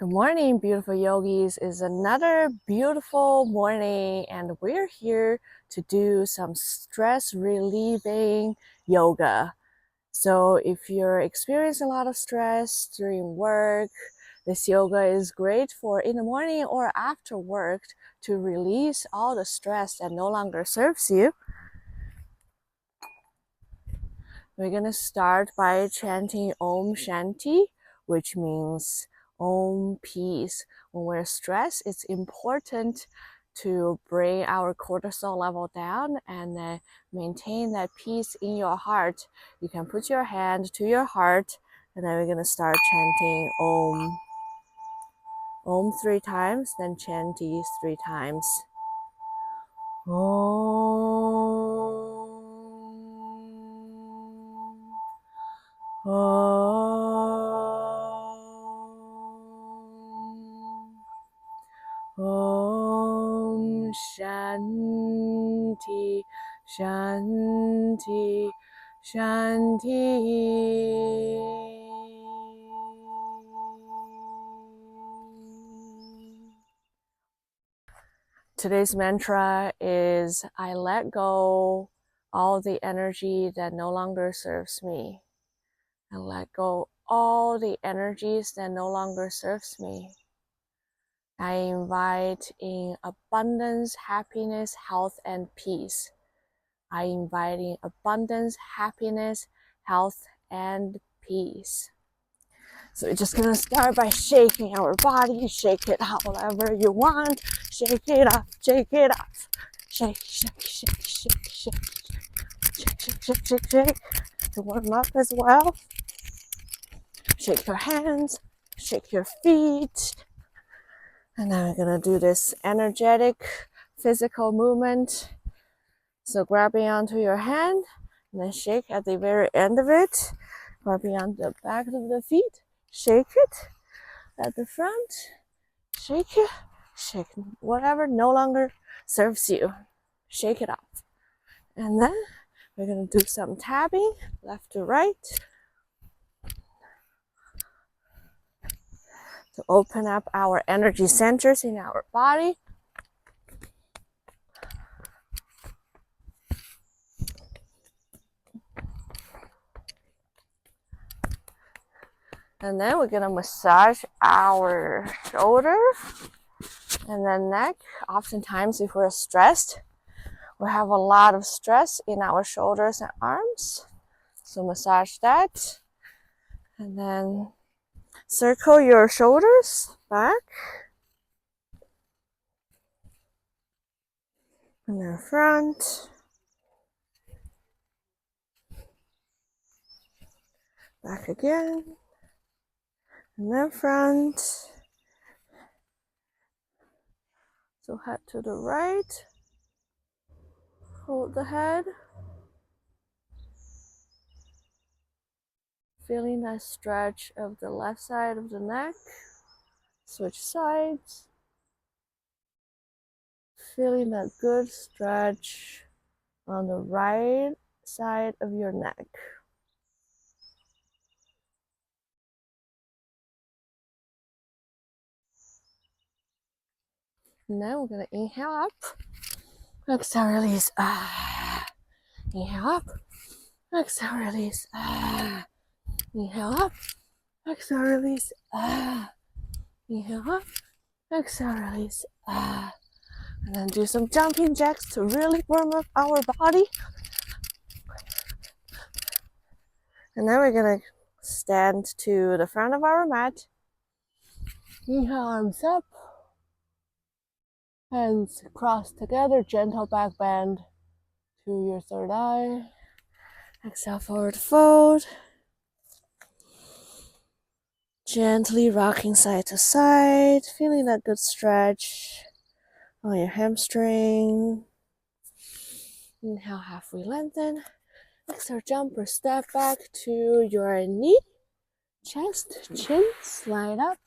Good morning, beautiful yogis. It's another beautiful morning, and we're here to do some stress relieving yoga. So if you're experiencing a lot of stress during work, this yoga is great for in the morning or after work to release all the stress that no longer serves you. We're going to start by chanting Om Shanti, which means Om peace. When we're stressed, it's important to bring our cortisol level down and maintain that peace in your heart. You can put your hand to your heart, and then we're going to start chanting Om. Om 3 times, then chant these 3 times. Om. Om Shanti Shanti Shanti. Today's mantra is I let go all the energy that no longer serves me. I let go all the energies that no longer serves me. I invite in abundance, happiness, health, and peace. I invite in abundance, happiness, health, and peace. So we're just gonna start by shaking our body. Shake it however you want. Shake it off, shake it off. Shake, shake, shake, shake, shake. Shake, shake, shake, shake, shake. To warm up as well. Shake your hands, shake your feet. And then we're gonna do this energetic physical movement. So grabbing onto your hand and then shake at the very end of it. Grabbing on the back of the feet, shake it at the front, shake it, shake whatever no longer serves you. Shake it off. And then we're gonna do some tapping left to right. To open up our energy centers in our body. And then we're gonna massage our shoulders and then neck. Oftentimes if we're stressed, we have a lot of stress in our shoulders and arms. So massage that. And then circle your shoulders back. And then front. Back again. And then front. So head to the right. Hold the head. Feeling that stretch of the left side of the neck. Switch sides. Feeling that good stretch on the right side of your neck. And then we're going to inhale up. Exhale, release. Inhale up. Exhale, release. Inhale up. Exhale, release. Inhale up. Exhale, release. And then do some jumping jacks to really warm up our body. And then we're going to stand to the front of our mat. Inhale, arms up. Hands crossed together, gentle back bend to your third eye. Exhale, forward fold. Gently rocking side to side, feeling that good stretch on your hamstring. Inhale, halfway lengthen. Exhale, jump or step back to your knee. Chest, chin, slide up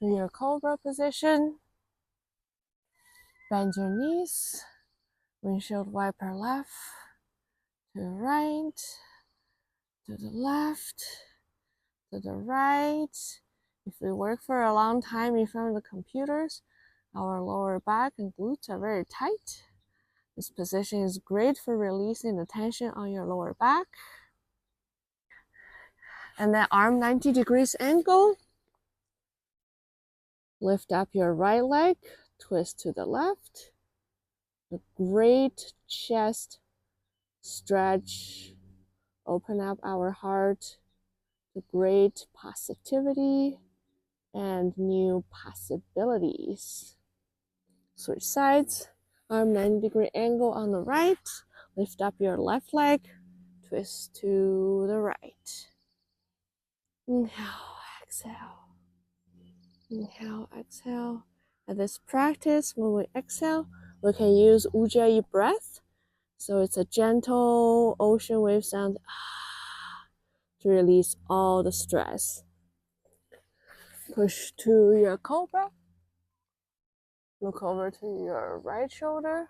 to your cobra position. Bend your knees. Windshield wiper left to the right, to the left, to the right. If we work for a long time in front of the computers, our lower back and glutes are very tight. This position is great for releasing the tension on your lower back. And then arm 90 degrees angle. Lift up your right leg, twist to the left. A great chest stretch. Open up our heart to great positivity and new possibilities. Switch sides. Arm 90-degree angle on the right. Lift up your left leg. Twist to the right. Inhale, exhale. Inhale, exhale. At this practice, when we exhale, we can use Ujjayi breath. So it's a gentle ocean wave sound to release all the stress. Push to your cobra. Look over to your right shoulder.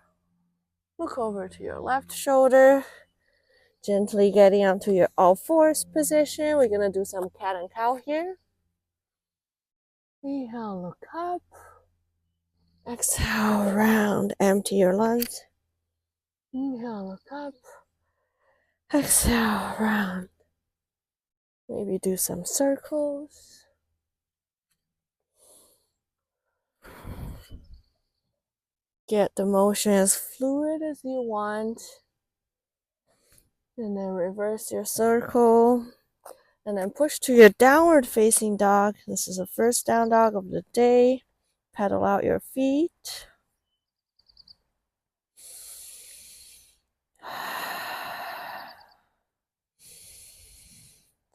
Look over to your left shoulder. Gently getting onto your all fours position. We're gonna do some cat and cow here. Inhale, look up. Exhale, round, empty your lungs. Inhale, look up. Exhale, round. Maybe do some circles. Get the motion as fluid as you want. And then reverse your circle. And then push to your downward facing dog. This is the first down dog of the day. Pedal out your feet.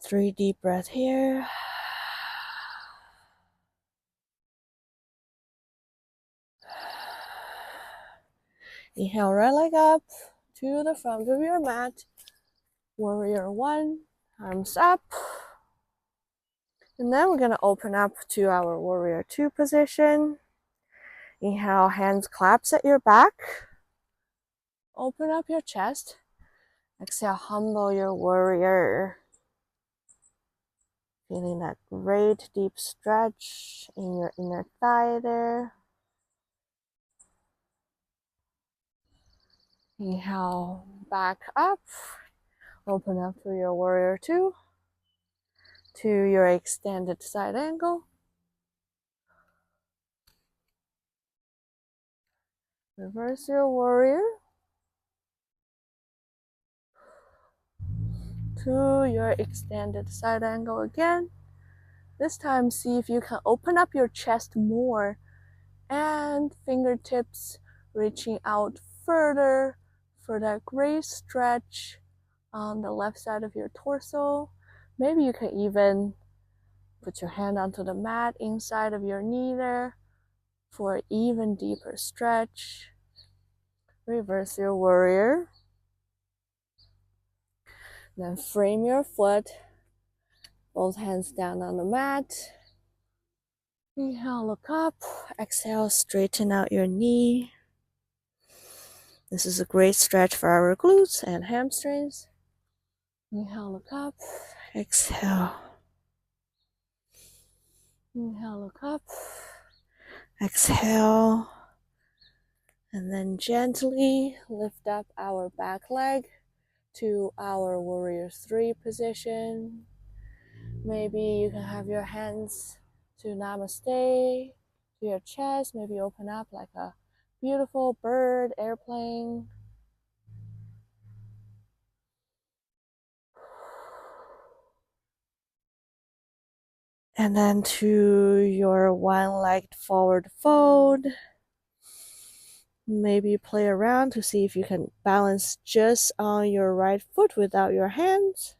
Three deep breaths here. Inhale, right leg up to the front of your mat. Warrior one, arms up. And then we're going to open up to our warrior two position. Inhale, hands claps at your back. Open up your chest. Exhale, humble your warrior. Feeling that great deep stretch in your inner thigh there. Inhale, back up. Open up to your warrior two. To your extended side angle. Reverse your warrior. To your extended side angle again. This time, see if you can open up your chest more and fingertips reaching out further for that great stretch on the left side of your torso. Maybe you can even put your hand onto the mat inside of your knee there for an even deeper stretch. Reverse your warrior. Then frame your foot. Both hands down on the mat. Inhale, look up. Exhale, straighten out your knee. This is a great stretch for our glutes and hamstrings. Inhale, look up. Exhale. Inhale, look up. Exhale. And then gently lift up our back leg to our warrior three position. Maybe you can have your hands to namaste, to your chest. Maybe open up like a beautiful bird, airplane. And then to your one-legged forward fold. Maybe play around to see if you can balance just on your right foot without your hands.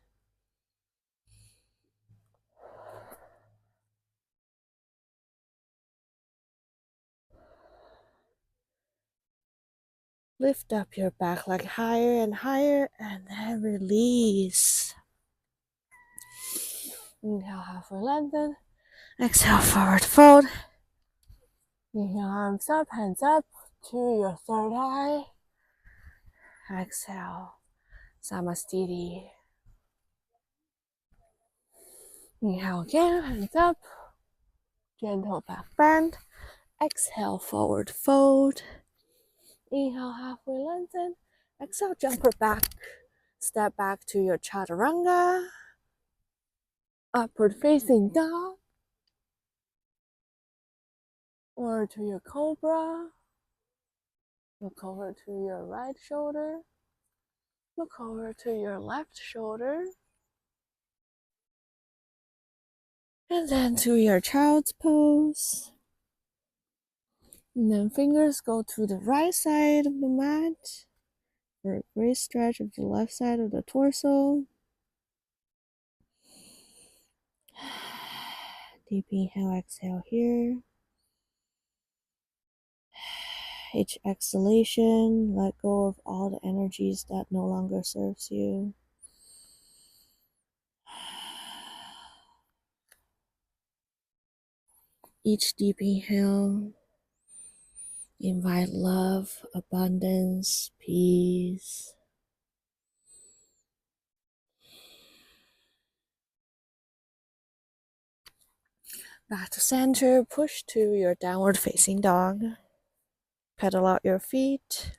Lift up your back leg higher and higher, and then release. Inhale, halfway lengthen. Exhale, forward fold. Inhale, arms up, hands up to your third eye. Exhale, Samastiti. Inhale again, hands up. Gentle back bend. Exhale, forward fold. Inhale, halfway lengthen. Exhale, jumper back. Step back to your chaturanga. Upward facing dog. Or to your cobra. Look over to your right shoulder. Look over to your left shoulder. And then to your child's pose. And then fingers go to the right side of the mat for a great stretch of the left side of the torso. Deep inhale, exhale here. Each exhalation, let go of all the energies that no longer serves you. Each deep inhale, invite love, abundance, peace. Back to center, push to your downward facing dog. Pedal out your feet.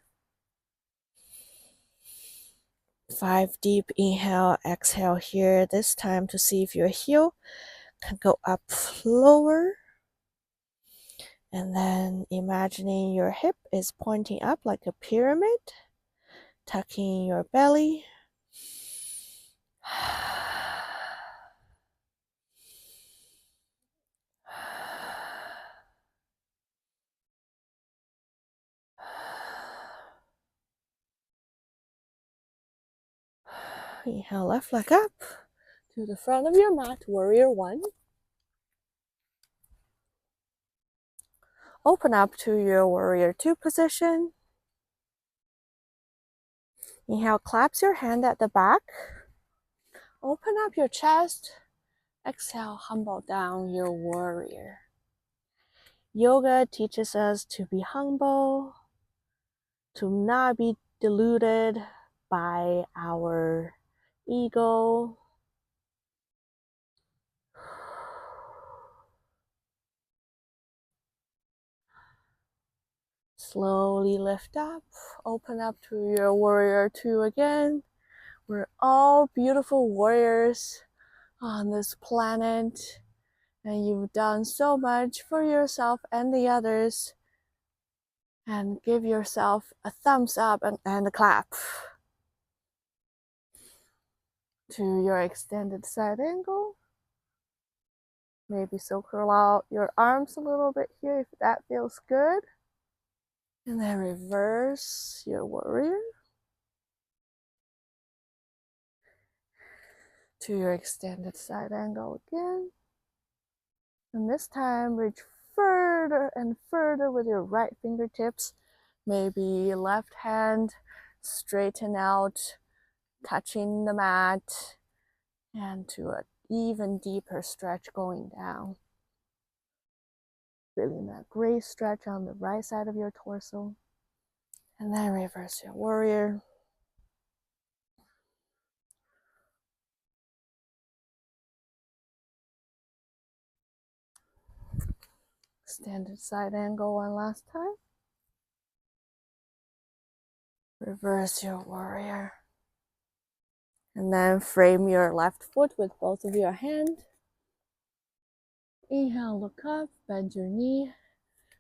5 deep inhale, exhale here. This time to see if your heel can go up lower. And then imagining your hip is pointing up like a pyramid. Tucking your belly. Inhale, left leg up to the front of your mat, warrior one. Open up to your warrior two position. Inhale, claps your hand at the back. Open up your chest. Exhale, humble down your warrior. Yoga teaches us to be humble, to not be deluded by our ego. Slowly lift up, open up to your warrior two again. We're all beautiful warriors on this planet, and you've done so much for yourself and the others. And give yourself a thumbs up and a clap. To your extended side angle. Maybe circle out your arms a little bit here if that feels good. And then reverse your warrior. To your extended side angle again. And this time reach further and further with your right fingertips. Maybe left hand straighten out, touching the mat, and to an even deeper stretch going down. Feeling that great stretch on the right side of your torso. And then reverse your warrior. Extended side angle one last time. Reverse your warrior. And then frame your left foot with both of your hands. Inhale, look up, bend your knee.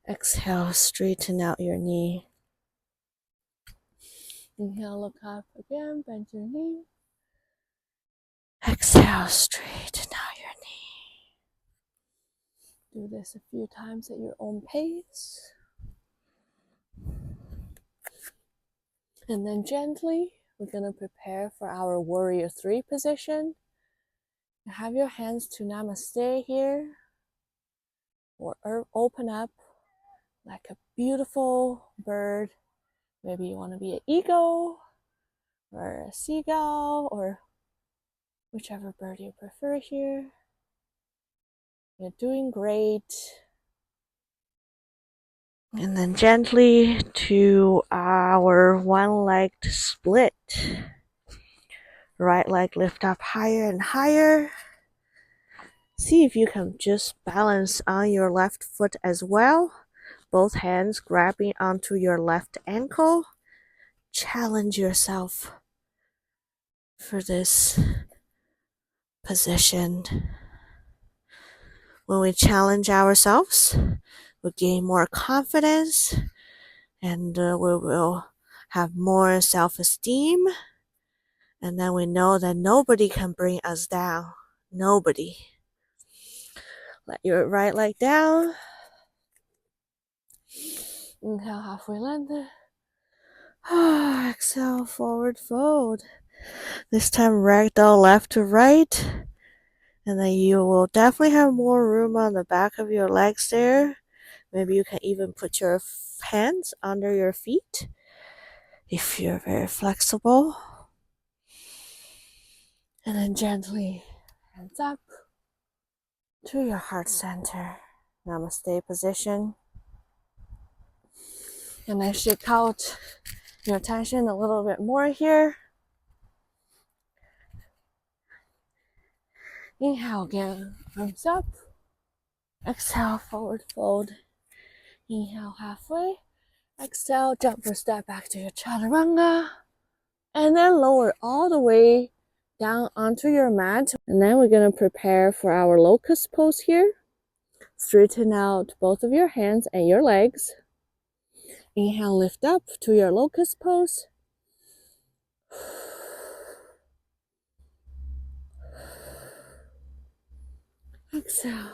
Exhale, straighten out your knee. Inhale, look up again, bend your knee. Exhale, straighten out your knee. Do this a few times at your own pace. And then gently, we're going to prepare for our warrior three position. Have your hands to namaste here. Or open up like a beautiful bird. Maybe you want to be an eagle or a seagull or whichever bird you prefer here. You're doing great. And then gently to our one-legged split. Right leg lift up higher and higher. See if you can just balance on your left foot as well. Both hands grabbing onto your left ankle. Challenge yourself for this position. When we challenge ourselves, we gain more confidence and we will have more self-esteem. And then we know that nobody can bring us down. Nobody. Let your right leg down. Inhale, halfway land. Exhale, forward fold. This time ragdoll left to right. And then you will definitely have more room on the back of your legs there. Maybe you can even put your hands under your feet if you're very flexible. And then gently hands up to your heart center. Namaste position. And then shake out your tension a little bit more here. Inhale again, arms up. Exhale, forward fold. Inhale halfway. Exhale, jump or step back to your chaturanga. And then lower all the way down onto your mat. And then we're going to prepare for our locust pose here. Straighten out both of your hands and your legs. Inhale, lift up to your locust pose. Exhale.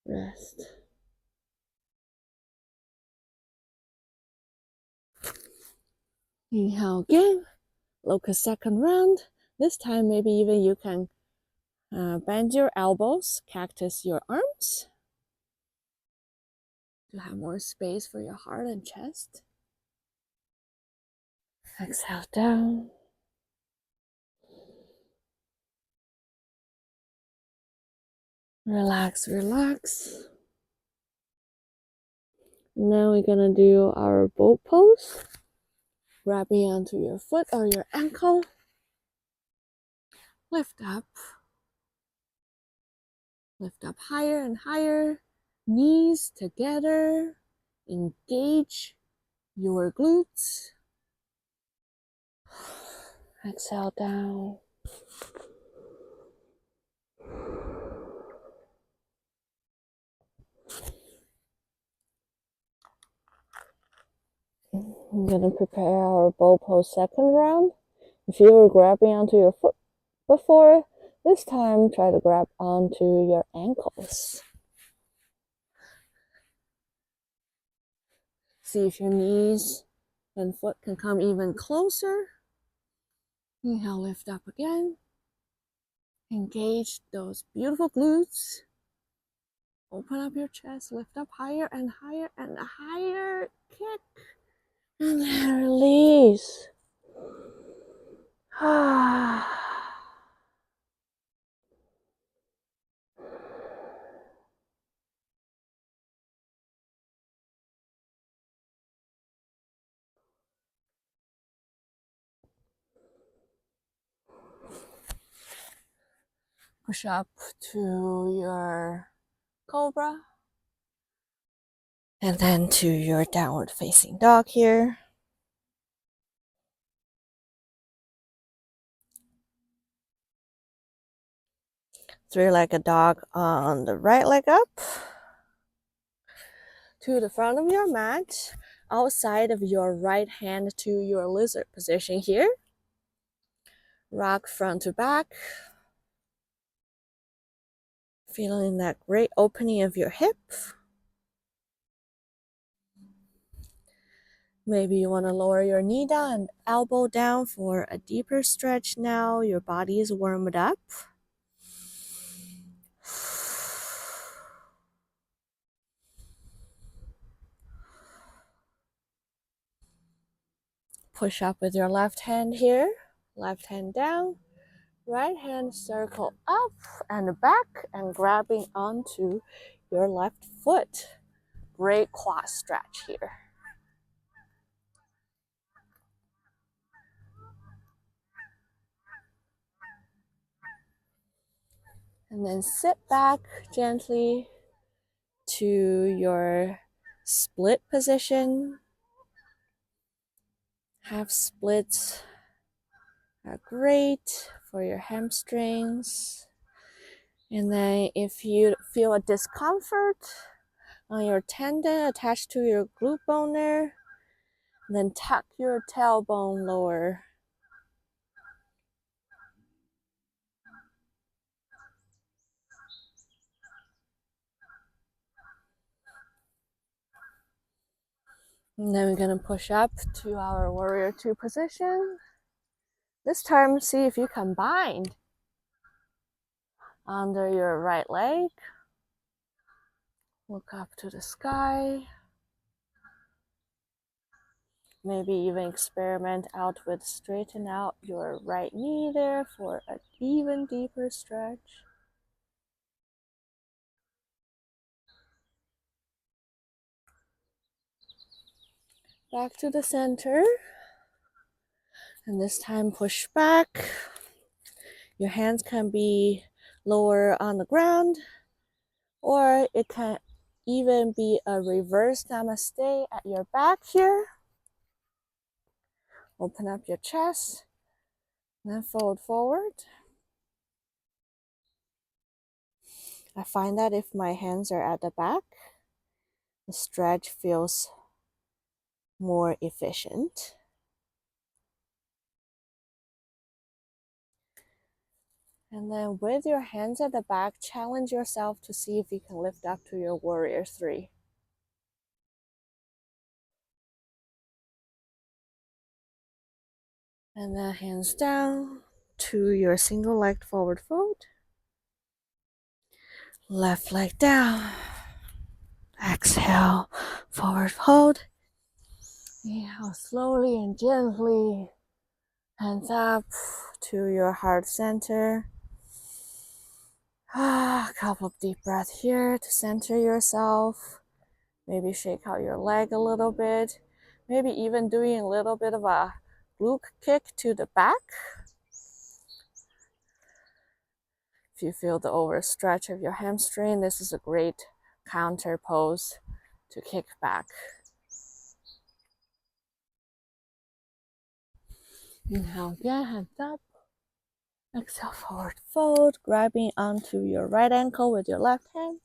Rest. Inhale again. Locust second round. This time maybe even you can bend your elbows, cactus your arms to have more space for your heart and chest. Exhale down. Relax, relax. Now we're gonna do our boat pose. Grabbing onto your foot or your ankle. Lift up. Lift up higher and higher. Knees together. Engage your glutes. Exhale down. I'm going to prepare our bow pose second round. If you were grabbing onto your foot before, this time try to grab onto your ankles. See if your knees and foot can come even closer. Inhale, lift up again. Engage those beautiful glutes. Open up your chest, lift up higher and higher and higher. Kick. And then release. Push up to your cobra. And then to your downward facing dog here. Three-legged dog on the right leg up. To the front of your mat. Outside of your right hand to your lizard position here. Rock front to back. Feeling that great opening of your hip. Maybe you want to lower your knee down and elbow down for a deeper stretch now. Your body is warmed up. Push up with your left hand here. Left hand down. Right hand circle up and back and grabbing onto your left foot. Great quad stretch here. And then sit back gently to your split position. Half splits are great for your hamstrings. And then if you feel a discomfort on your tendon attached to your glute bone there, then tuck your tailbone lower. And then we're going to push up to our warrior two position. This time, see if you can bind under your right leg. Look up to the sky. Maybe even experiment out with straighten out your right knee there for an even deeper stretch. Back to the center. And this time push back. Your hands can be lower on the ground, or it can even be a reverse namaste at your back here. Open up your chest, and then fold forward. I find that if my hands are at the back, the stretch feels more efficient. And then with your hands at the back, challenge yourself to see if you can lift up to your warrior three. And then hands down to your single leg forward fold. Left leg down. Exhale, forward fold. Inhale slowly and gently. Hands up to your heart center. A couple of deep breaths here to center yourself. Maybe shake out your leg a little bit. Maybe even doing a little bit of a glute kick to the back. If you feel the overstretch of your hamstring, this is a great counter pose to kick back. Inhale again, hands up. Exhale, forward fold, grabbing onto your right ankle with your left hand.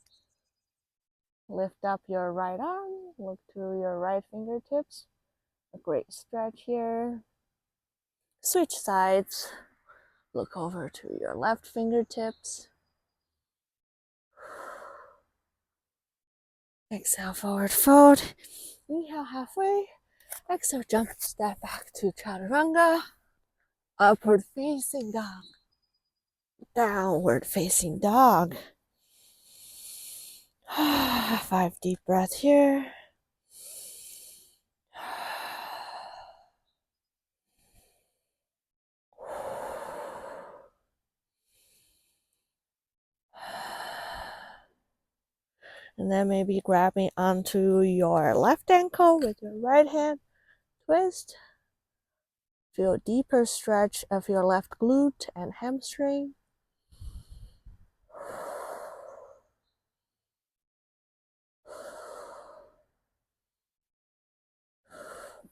Lift up your right arm, look to your right fingertips. A great stretch here. Switch sides. Look over to your left fingertips. Exhale, forward fold. Inhale, halfway. Exhale, jump, step back to chaturanga. Upward facing dog. Downward facing dog. 5 deep breaths here. And then maybe grabbing onto your left ankle with your right hand. Twist. Feel a deeper stretch of your left glute and hamstring.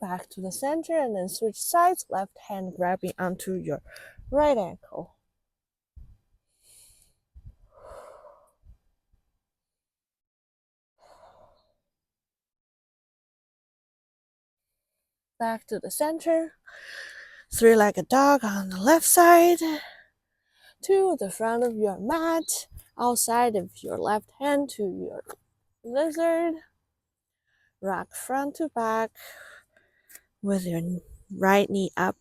Back to the center and then switch sides. Left hand grabbing onto your right ankle. Back to the center. 3-legged dog on the left side. To the front of your mat. Outside of your left hand to your lizard. Rock front to back with your right knee up.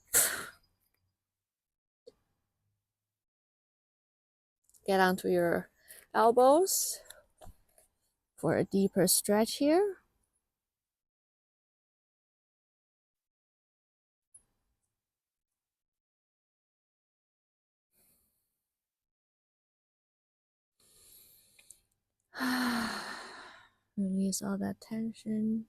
Get onto your elbows for a deeper stretch here. Release all that tension.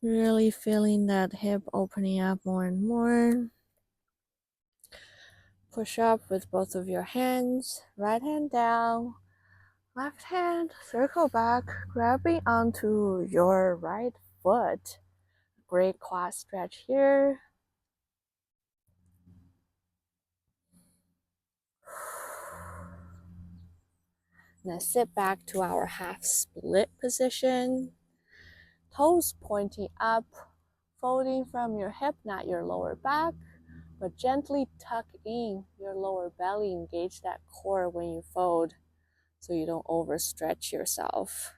Really feeling that hip opening up more and more. push up with both of your hands, right hand down, left hand, circle back, grabbing onto your right foot. Great quad stretch here. Now sit back to our half split position. Toes pointing up, folding from your hip, not your lower back, but gently tuck in your lower belly. Engage that core when you fold so you don't overstretch yourself.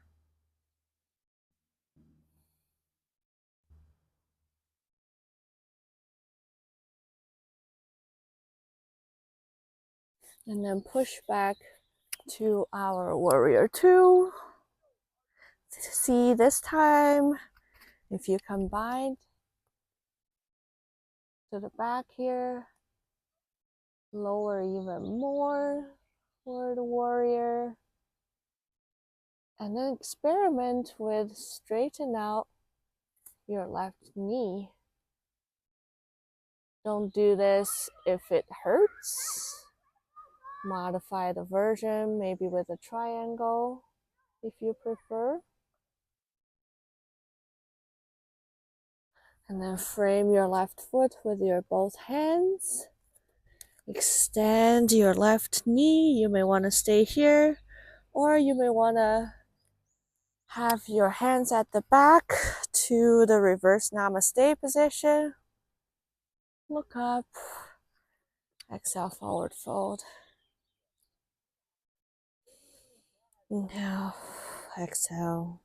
And then push back to our warrior two. See, this time, if you combine to the back here, lower even more for the warrior. And then experiment with straighten out your left knee. Don't do this if it hurts. Modify the version, maybe with a triangle if you prefer. And then frame your left foot with your both hands. Extend your left knee. You may want to stay here, or you may want to have your hands at the back to the reverse namaste position. Look up. Exhale, forward fold. Inhale, exhale.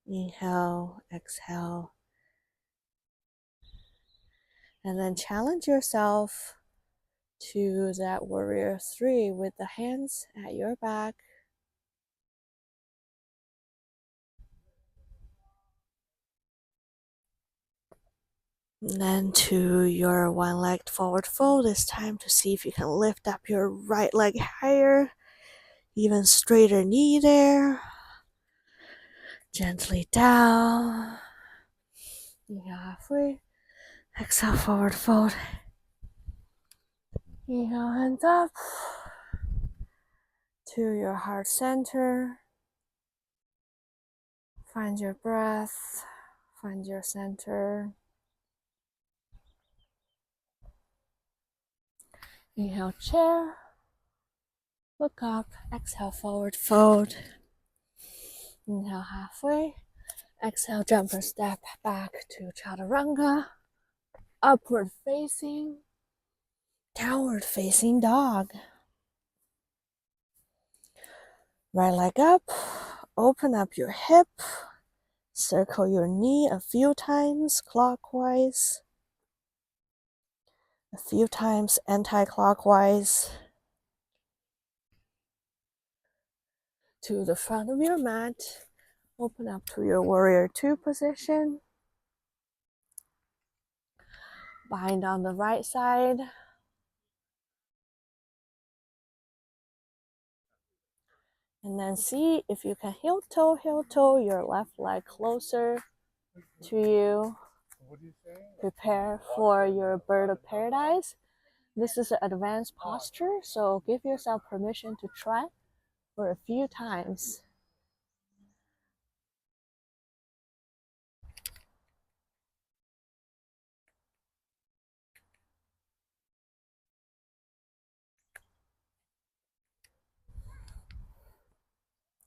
Inhale, exhale. And then challenge yourself to that warrior three with the hands at your back. And then to your one-legged forward fold, it's time to see if you can lift up your right leg higher. Even straighter knee there. Gently down. Inhale halfway. Exhale, forward fold. Inhale, hands up to your heart center. Find your breath. Find your center. Inhale, chair. Look up. Exhale, forward fold. Inhale, halfway. Exhale, jumper step back to chaturanga. Upward facing. Downward facing dog. Right leg up. Open up your hip. Circle your knee a few times clockwise. A few times anti-clockwise. To the front of your mat. Open up to your warrior two position. Bind on the right side. And then see if you can heel toe your left leg closer to you. Prepare for your bird of paradise. This is an advanced posture, so give yourself permission to try for a few times.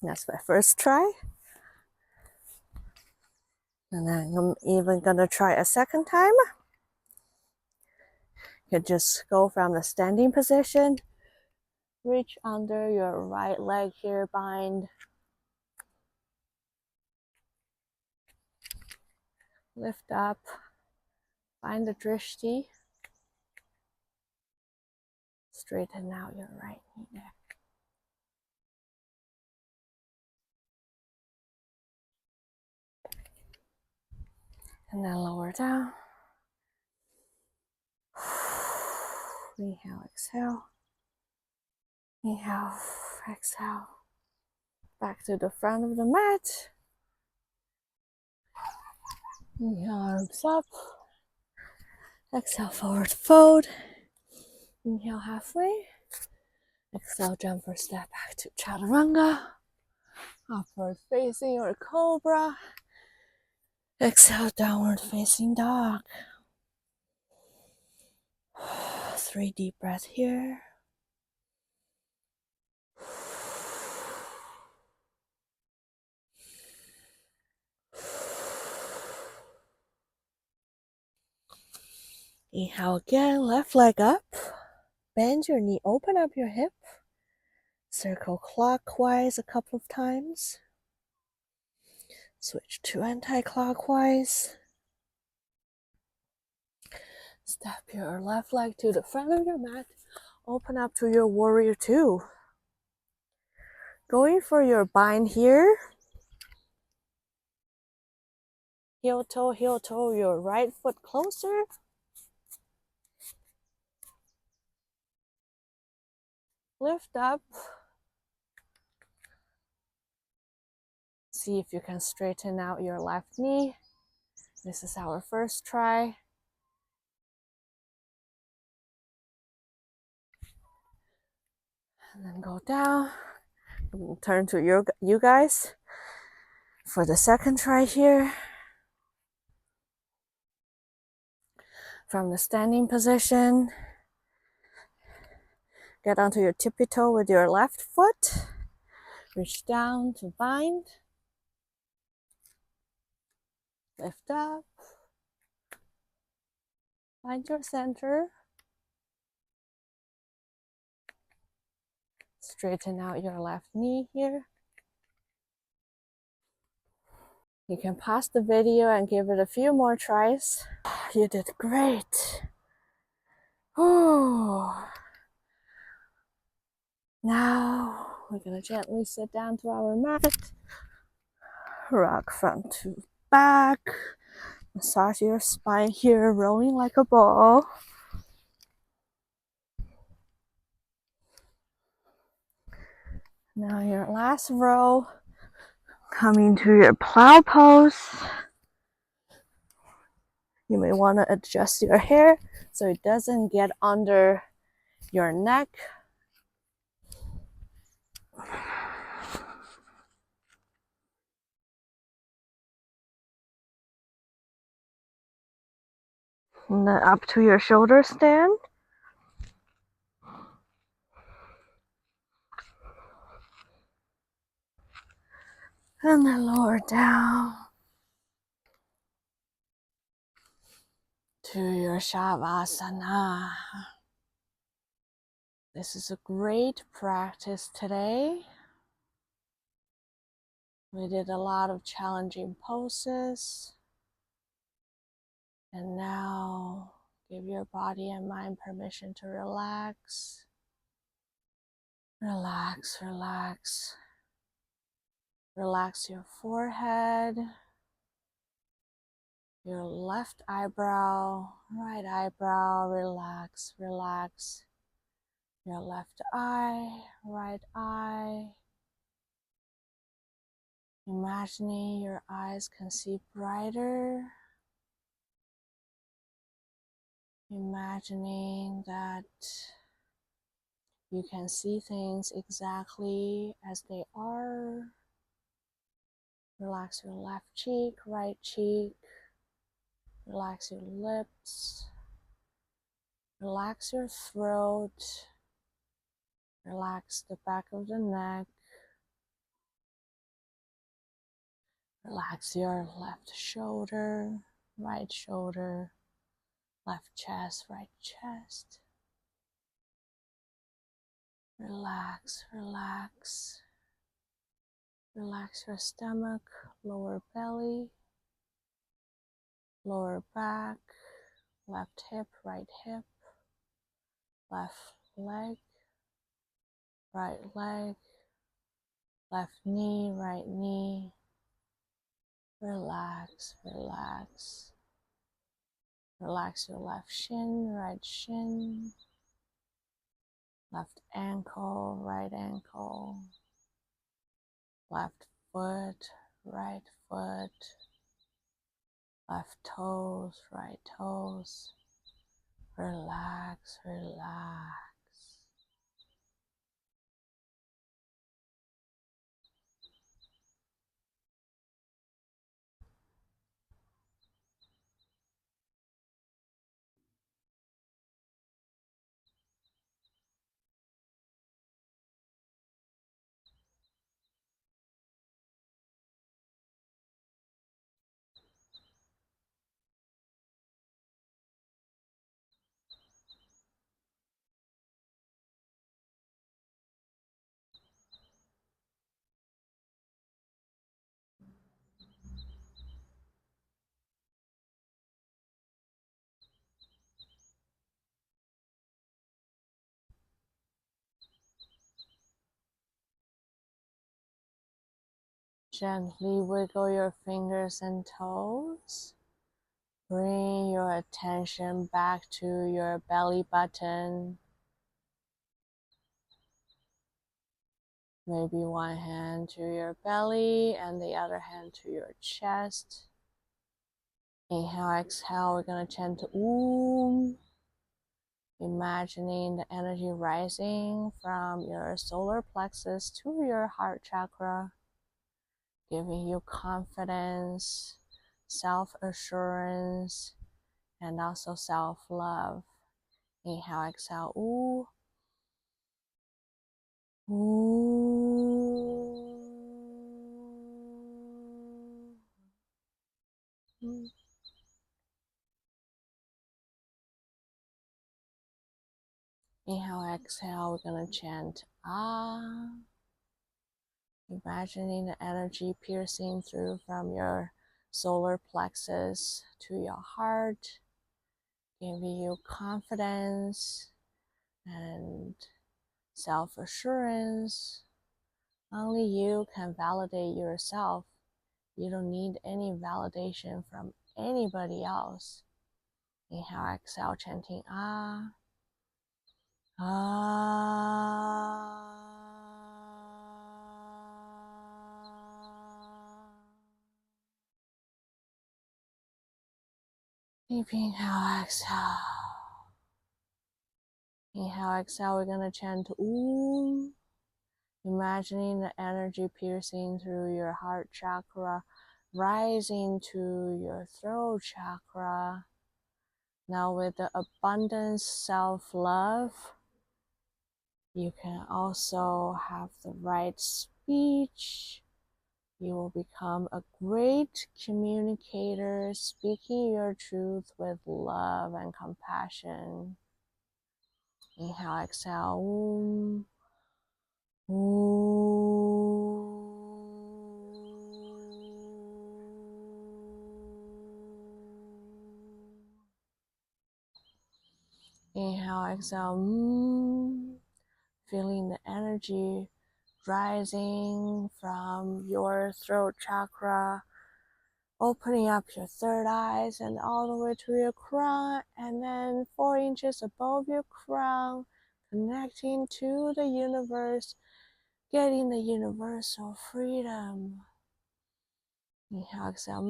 That's my first try. And then I'm even gonna try a second time. You just go from the standing position. Reach under your right leg here, bind. Lift up. Find the drishti. Straighten out your right knee there. And then lower down. Inhale, exhale. Inhale, exhale. Back to the front of the mat. Inhale, arms up. Exhale, forward fold. Inhale, halfway. Exhale, jump or step back to chaturanga. Upward facing or cobra. Exhale, downward facing dog. 3 deep breaths here. Inhale again, left leg up. Bend your knee, open up your hip. Circle clockwise a couple of times. Switch to anti-clockwise. Step your left leg to the front of your mat. Open up to your warrior two. Going for your bind here. Heel toe, your right foot closer. Lift up. See if you can straighten out your left knee. This is our first try. And then go down. Turn to you guys for the second try here. From the standing position, get onto your tippy toe with your left foot. Reach down to bind. Lift up. Find your center. Straighten out your left knee here. You can pause the video and give it a few more tries. You did great. Oh. Now we're gonna gently sit down to our mat. Rock front to back. Massage your spine here, rolling like a ball. Now your last row. Coming to your plow pose. You may want to adjust your hair so it doesn't get under your neck. And then up to your shoulder stand. And then lower down to your Savasana. This is a great practice today. We did a lot of challenging poses. And now give your body and mind permission to relax. Relax, relax. Relax your forehead, your left eyebrow, right eyebrow, relax, relax. Your left eye, right eye. Imagining your eyes can see brighter. Imagining that you can see things exactly as they are. Relax your left cheek, right cheek. Relax your lips. Relax your throat. Relax the back of the neck. Relax your left shoulder, right shoulder, left chest, right chest. Relax, relax. Relax your stomach, lower belly, lower back, left hip, left leg, right leg, left knee, right knee. Relax, relax. Relax your left shin, right shin, left ankle, right ankle, left foot, right foot. Left toes, right toes. Relax, relax. Gently wiggle your fingers and toes. Bring your attention back to your belly button. Maybe one hand to your belly and the other hand to your chest. Inhale, exhale, we're going to chant Om. Imagining the energy rising from your solar plexus to your heart chakra, giving you confidence, self-assurance, and also self-love. Inhale, exhale, Ooh. Ooh. Inhale, exhale, we're going to chant Ah. Imagining the energy piercing through from your solar plexus to your heart, giving you confidence and self-assurance. Only you can validate yourself. You don't need any validation from anybody else. Inhale, exhale, chanting Ah. Ah. Deep inhale, exhale. Inhale, exhale, we're going to chant Om. Imagining the energy piercing through your heart chakra, rising to your throat chakra. Now with the abundance self-love, you can also have the right speech. You will become a great communicator, speaking your truth with love and compassion. Inhale, exhale, Om. Inhale, exhale, feeling the energy rising from your throat chakra, opening up your third eyes and all the way to your crown, and then 4 inches above your crown, connecting to the universe, getting the universal freedom. Inhale, exhale,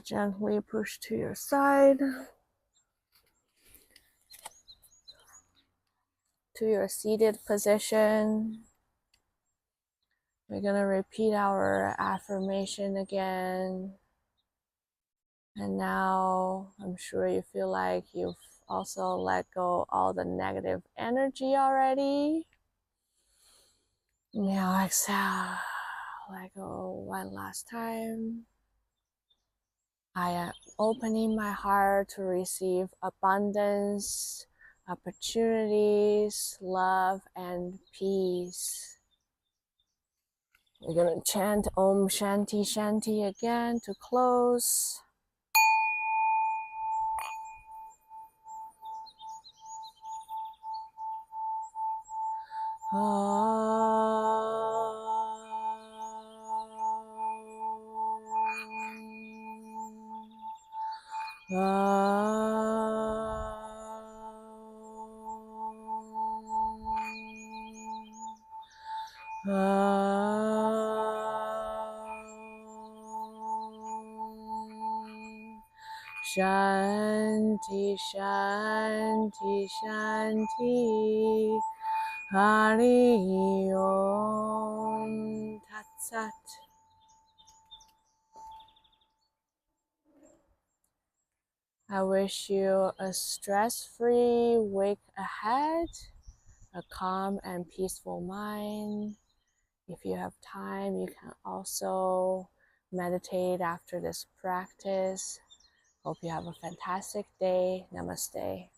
Gently push to your side, to your seated position. We're going to repeat our affirmation again. And now I'm sure you feel like you've also let go all the negative energy already. Now exhale, let go one last time. I am opening my heart to receive abundance, opportunities, love, and peace. We're going to chant Om Shanti Shanti again to close. Shanti, Shanti, Shanti, Hari Om Tat Sat. I wish you a stress-free week ahead, a calm and peaceful mind. If you have time, you can also meditate after this practice. Hope you have a fantastic day. Namaste.